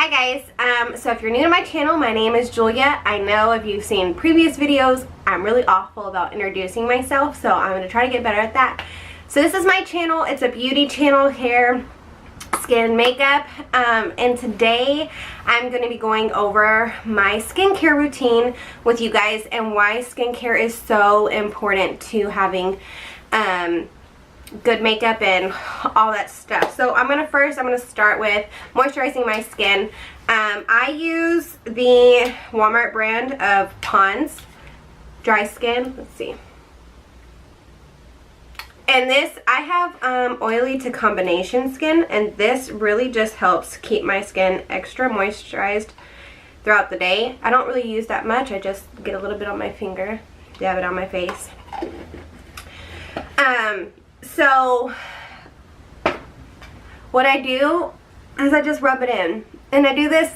Hi guys, so if you're new to my channel, my name is Julia. I know if you've seen previous videos, I'm really awful about introducing myself, so I'm going to try to get better at that. So this is my channel. It's a beauty channel, hair, skin, makeup, and today I'm going to be going over my skincare routine with you guys and why skincare is so important to having good makeup and all that stuff. So I'm gonna start with moisturizing my skin. I use the Walmart brand of Pond's Dry Skin. Let's see. And this, I have oily to combination skin, and this really just helps keep my skin extra moisturized throughout the day. I don't really use that much. I just get a little bit on my finger, dab it on my face. So what I do is I just rub it in, and I do this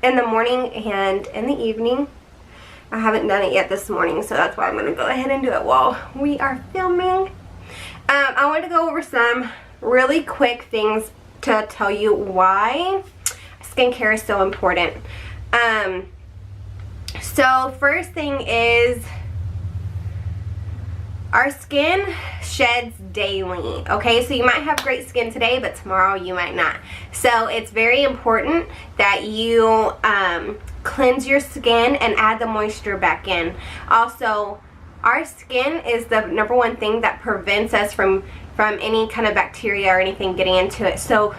in the morning and in the evening. I haven't done it yet this morning, so that's why I'm going to go ahead and do it while we are filming. I want to go over some really quick things to tell you why skincare is so important. So first thing is, our skin sheds daily, okay? So you might have great skin today, but tomorrow you might not. So it's very important that you cleanse your skin and add the moisture back in. Also, our skin is the #1 thing that prevents us from any kind of bacteria or anything getting into it. So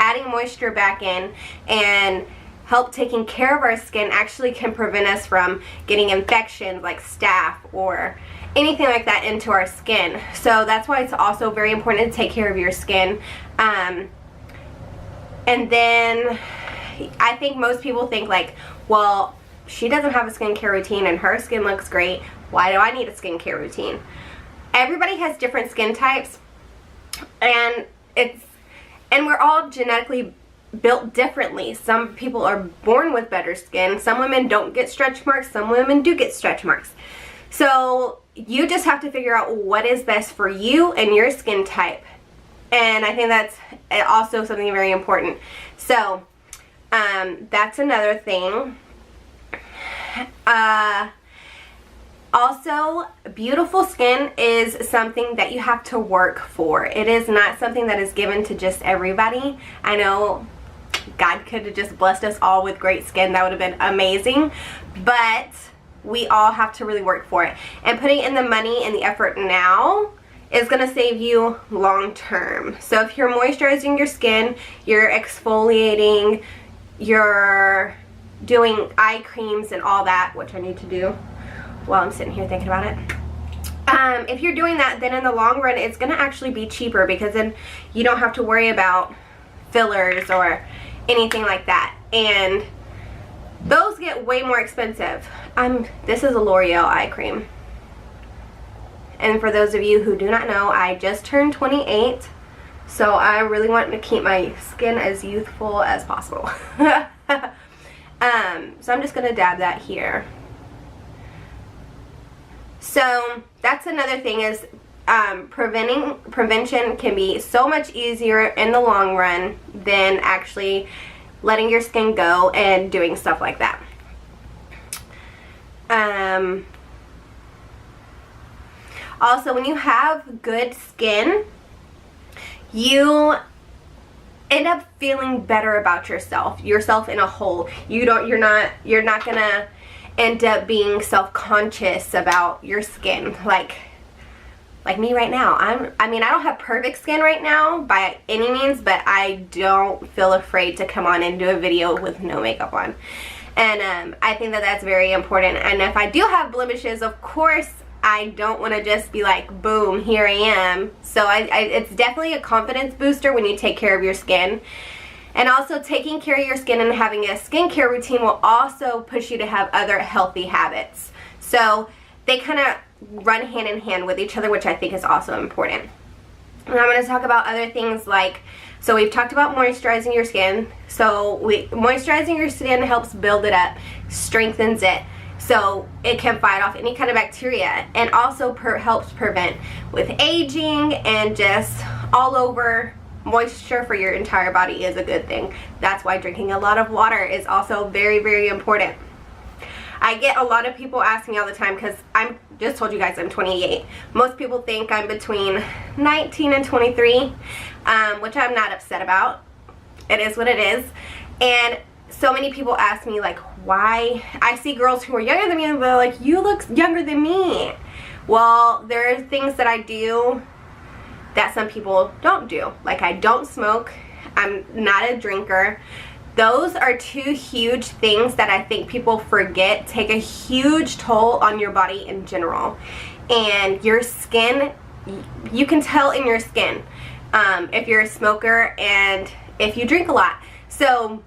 adding moisture back in and help taking care of our skin actually can prevent us from getting infections like staph or anything like that into our skin. So that's why it's also very important to take care of your skin. And then I think most people think like, well, she doesn't have a skincare routine and her skin looks great. Why do I need a skincare routine? Everybody has different skin types, and we're all genetically built differently. Some people are born with better skin. Some women don't get stretch marks. Some women do get stretch marks. So you just have to figure out what is best for you and your skin type. And I think that's also something very important. So that's another thing. Also, beautiful skin is something that you have to work for. It is not something that is given to just everybody. I know God could have just blessed us all with great skin. That would have been amazing. But we all have to really work for it. And putting in the money and the effort now is going to save you long term. So if you're moisturizing your skin, you're exfoliating, you're doing eye creams and all that, which I need to do while I'm sitting here thinking about it. If you're doing that, then in the long run it's going to actually be cheaper, because then you don't have to worry about fillers or anything like that. And those get way more expensive. This is a L'Oreal eye cream. And for those of you who do not know, I just turned 28. So I really want to keep my skin as youthful as possible. So I'm just going to dab that here. So that's another thing is prevention can be so much easier in the long run than actually letting your skin go and doing stuff like that. Also, when you have good skin, you end up feeling better about yourself in a whole. You're not gonna end up being self-conscious about your skin like me right now. I mean, I don't have perfect skin right now by any means, but I don't feel afraid to come on and do a video with no makeup on. And I think that that's very important. And if I do have blemishes, of course, I don't want to just be like, boom, here I am. So it's definitely a confidence booster when you take care of your skin. And also, taking care of your skin and having a skincare routine will also push you to have other healthy habits. So they kind of run hand in hand with each other, which I think is also important. And I'm going to talk about other things like, so we've talked about moisturizing your skin. So moisturizing your skin helps build it up, strengthens it, so it can fight off any kind of bacteria, and also helps prevent with aging and just all over moisture for your entire body is a good thing. That's why drinking a lot of water is also very, very important. I get a lot of people asking me all the time, because I'm just told you guys I'm 28. Most people think I'm between 19 and 23, which I'm not upset about. It is what it is. And so many people ask me, like, why? I see girls who are younger than me and they're like, you look younger than me. Well, there are things that I do that some people don't do. Like, I don't smoke. I'm not a drinker. Those are two huge things that I think people forget take a huge toll on your body in general. And your skin, you can tell in your skin if you're a smoker and if you drink a lot. So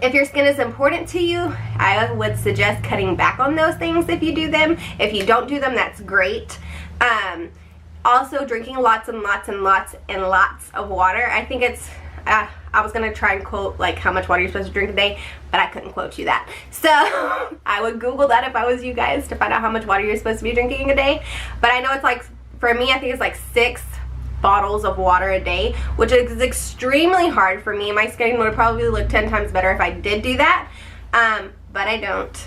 if your skin is important to you, I would suggest cutting back on those things if you do them. If you don't do them, that's great. Also, drinking lots and lots and lots and lots of water. I think it's, I was going to try and quote like how much water you're supposed to drink a day, but I couldn't quote you that. So I would Google that if I was you guys to find out how much water you're supposed to be drinking a day. But I know it's like, for me, I think it's like 6 bottles of water a day, which is extremely hard for me. My skin would probably look 10 times better if I did do that, but I don't.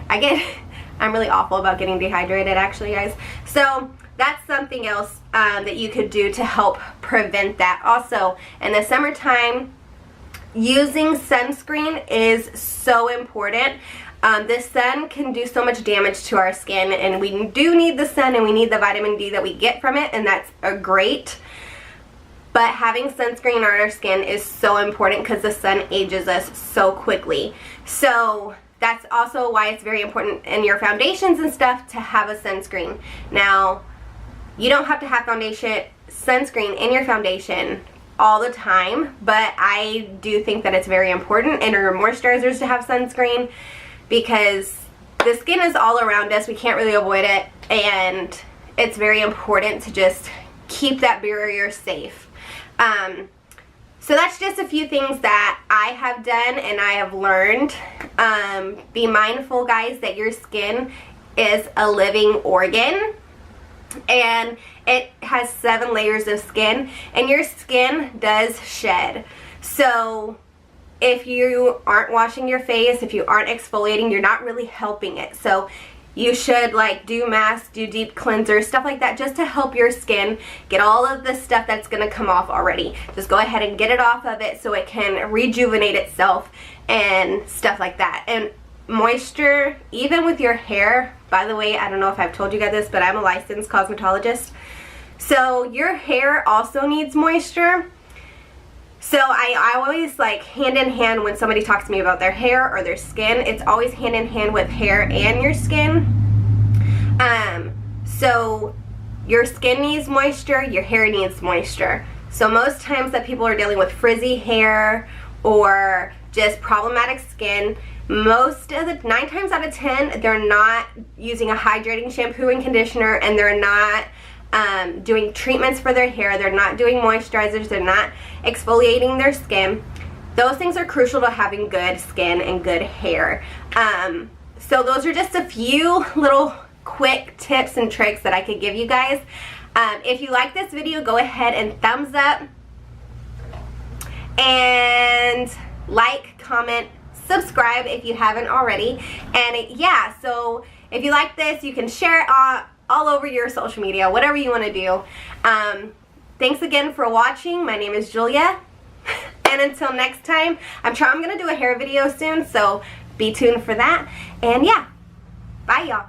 I'm really awful about getting dehydrated, actually, guys. So that's something else that you could do to help prevent that. Also, in the summertime, using sunscreen is so important. The sun can do so much damage to our skin, and we do need the sun, and we need the vitamin D that we get from it, and that's great. But having sunscreen on our skin is so important because the sun ages us so quickly. So that's also why it's very important in your foundations and stuff to have a sunscreen. Now, you don't have to have sunscreen in your foundation all the time, but I do think that it's very important in our moisturizers to have sunscreen, because the skin is all around us. We can't really avoid it, and it's very important to just keep that barrier safe. So that's just a few things that I have done and I have learned. Be mindful, guys, that your skin is a living organ, and it has 7 layers of skin, and your skin does shed. So if you aren't washing your face, if you aren't exfoliating, you're not really helping it. So you should like do masks, do deep cleansers, stuff like that, just to help your skin get all of the stuff that's going to come off already. Just go ahead and get it off of it so it can rejuvenate itself and stuff like that. And moisture, even with your hair, by the way, I don't know if I've told you guys this, but I'm a licensed cosmetologist. So your hair also needs moisture. So I always like hand in hand when somebody talks to me about their hair or their skin. It's always hand in hand with hair and your skin. So your skin needs moisture, your hair needs moisture. So most times that people are dealing with frizzy hair or just problematic skin, most of the 9 times out of 10, they're not using a hydrating shampoo and conditioner, and they're not doing treatments for their hair, they're not doing moisturizers, they're not exfoliating their skin. Those things are crucial to having good skin and good hair. So those are just a few little quick tips and tricks that I could give you guys. If you like this video, go ahead and thumbs up and like, comment, subscribe if you haven't already. And yeah, so if you like this, you can share it all over your social media, whatever you want to do. Thanks again for watching. My name is Julia, and until next time, I'm gonna do a hair video soon, so be tuned for that. And yeah, bye y'all.